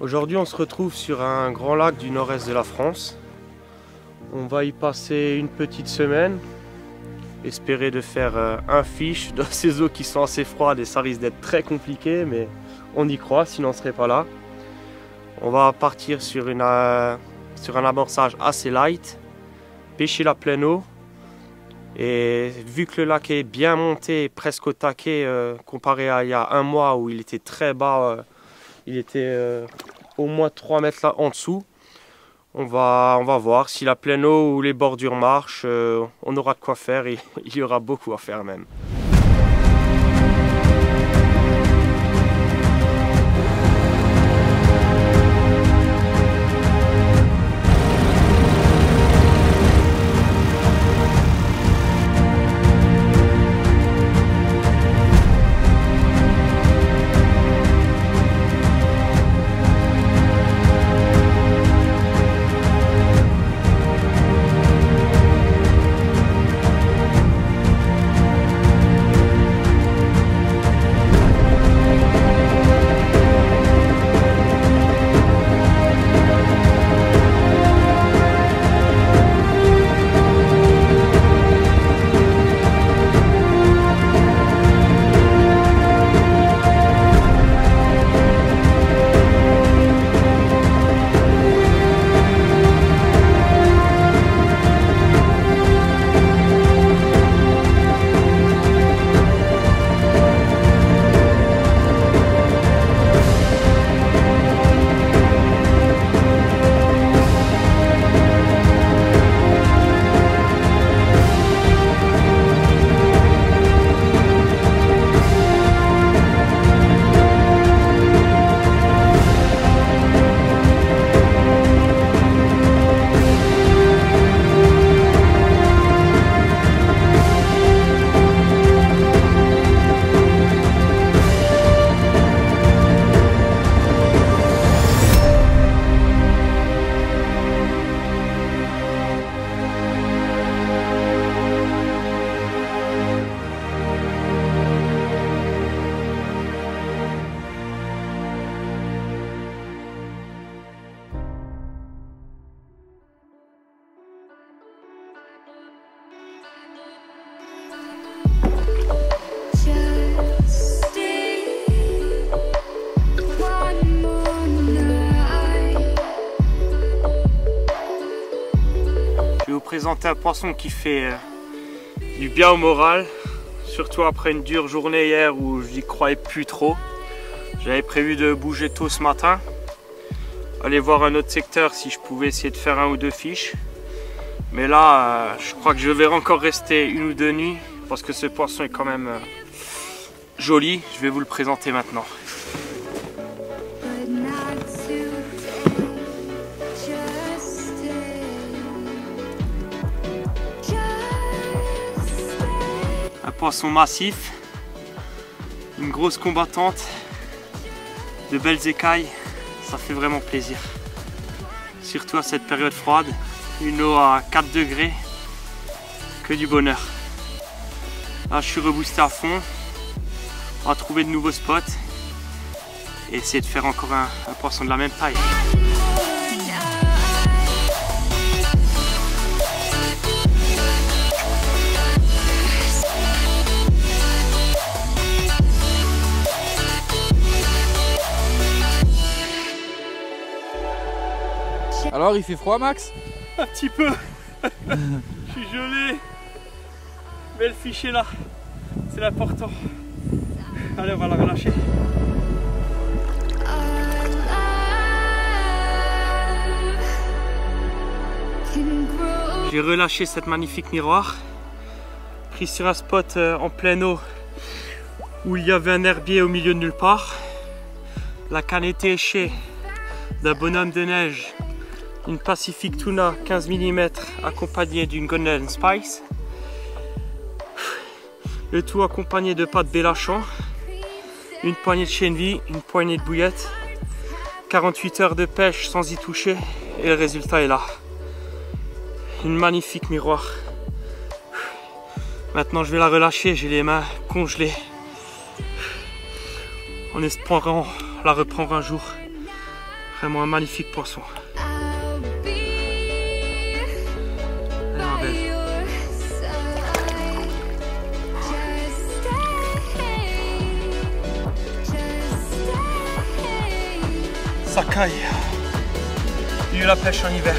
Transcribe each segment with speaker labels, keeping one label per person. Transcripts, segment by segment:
Speaker 1: Aujourd'hui on se retrouve sur un grand lac du nord-est de la France. On va y passer une petite semaine. Espérer de faire un fish dans ces eaux qui sont assez froides et ça risque d'être très compliqué, mais on y croit, sinon on ne serait pas là. On va partir sur un amorçage assez light, pêcher la pleine eau. Et vu que le lac est bien monté, presque au taquet, comparé à il y a un mois où il était très bas, il était au moins 3 mètres là en dessous. On va voir si la pleine eau ou les bordures marchent, on aura de quoi faire et il y aura beaucoup à faire même. Je vais vous présenter un poisson qui fait du bien au moral, surtout après une dure journée hier où je n'y croyais plus trop. J'avais prévu de bouger tôt ce matin, aller voir un autre secteur si je pouvais essayer de faire 1 ou 2 fiches. Mais là, je crois que je vais encore rester 1 ou 2 nuits parce que ce poisson est quand même joli. Je vais vous le présenter maintenant. Un poisson massif, une grosse combattante, de belles écailles, ça fait vraiment plaisir. Surtout à cette période froide, une eau à 4 degrés, que du bonheur. Là je suis reboosté à fond, on va trouver de nouveaux spots et essayer de faire encore un poisson de la même taille.
Speaker 2: Alors il fait froid Max?
Speaker 1: Un petit peu. Je suis gelé. Mais le fichier là, c'est l'important. Allez, on va la relâcher. J'ai relâché cette magnifique miroir. Pris sur un spot en pleine eau où il y avait un herbier au milieu de nulle part. La canne était échée d'un bonhomme de neige. Une Pacific Tuna 15 mm accompagnée d'une Golden Spice. Le tout accompagné de pâte Bellachon, une poignée de chenille, une poignée de bouillette, 48 heures de pêche sans y toucher et le résultat est là. Une magnifique miroir. Maintenant je vais la relâcher, j'ai les mains congelées. En espérant la reprendre un jour. Vraiment un magnifique poisson. Ça caille. Il y a eu la pêche en hiver.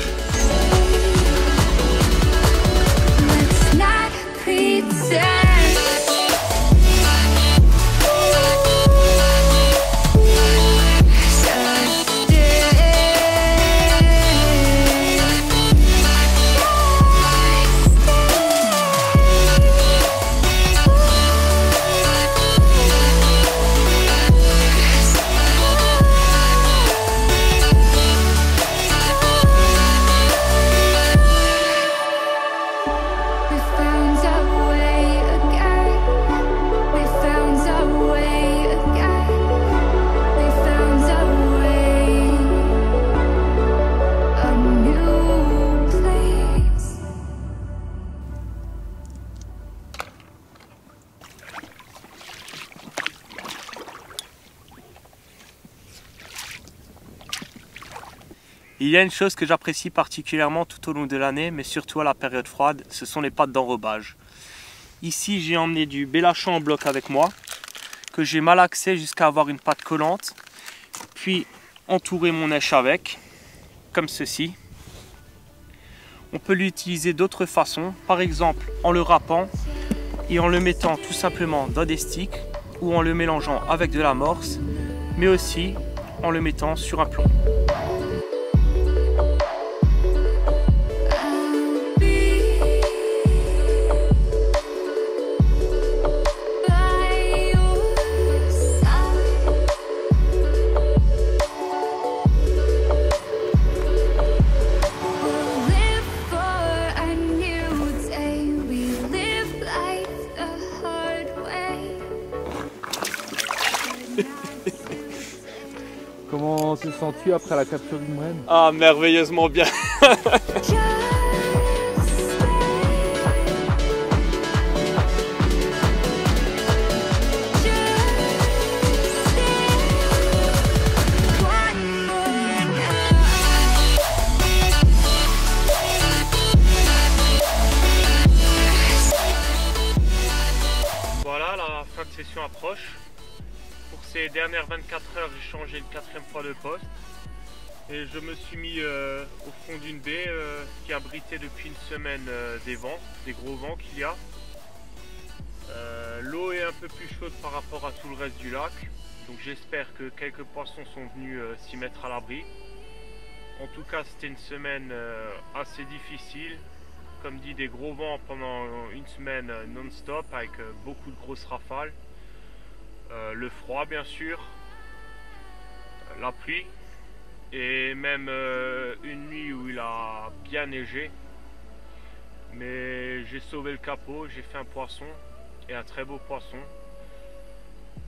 Speaker 1: Il y a une chose que j'apprécie particulièrement tout au long de l'année, mais surtout à la période froide, ce sont les pâtes d'enrobage. Ici, j'ai emmené du Bellachon en bloc avec moi, que j'ai malaxé jusqu'à avoir une pâte collante, puis entourer mon èche avec, comme ceci. On peut l'utiliser d'autres façons, par exemple en le râpant et en le mettant tout simplement dans des sticks ou en le mélangeant avec de l'amorce, mais aussi en le mettant sur un plomb.
Speaker 2: Comment te sens-tu après la capture d'une mouette?
Speaker 1: Ah, merveilleusement bien. Voilà, la fin de session approche. Pour ces dernières 24 heures, j'ai changé une 4e fois de poste et je me suis mis au fond d'une baie qui abritait depuis une semaine des vents, des gros vents qu'il y a. L'eau est un peu plus chaude par rapport à tout le reste du lac, donc j'espère que quelques poissons sont venus s'y mettre à l'abri. En tout cas, c'était une semaine assez difficile. Comme dit, des gros vents pendant une semaine non-stop avec beaucoup de grosses rafales. Le froid bien sûr, la pluie et même une nuit où il a bien neigé, mais j'ai sauvé le capot, j'ai fait un poisson et un très beau poisson,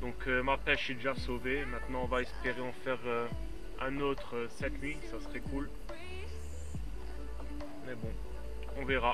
Speaker 1: donc ma pêche est déjà sauvée. Maintenant on va espérer en faire un autre cette nuit, ça serait cool, mais bon, on verra.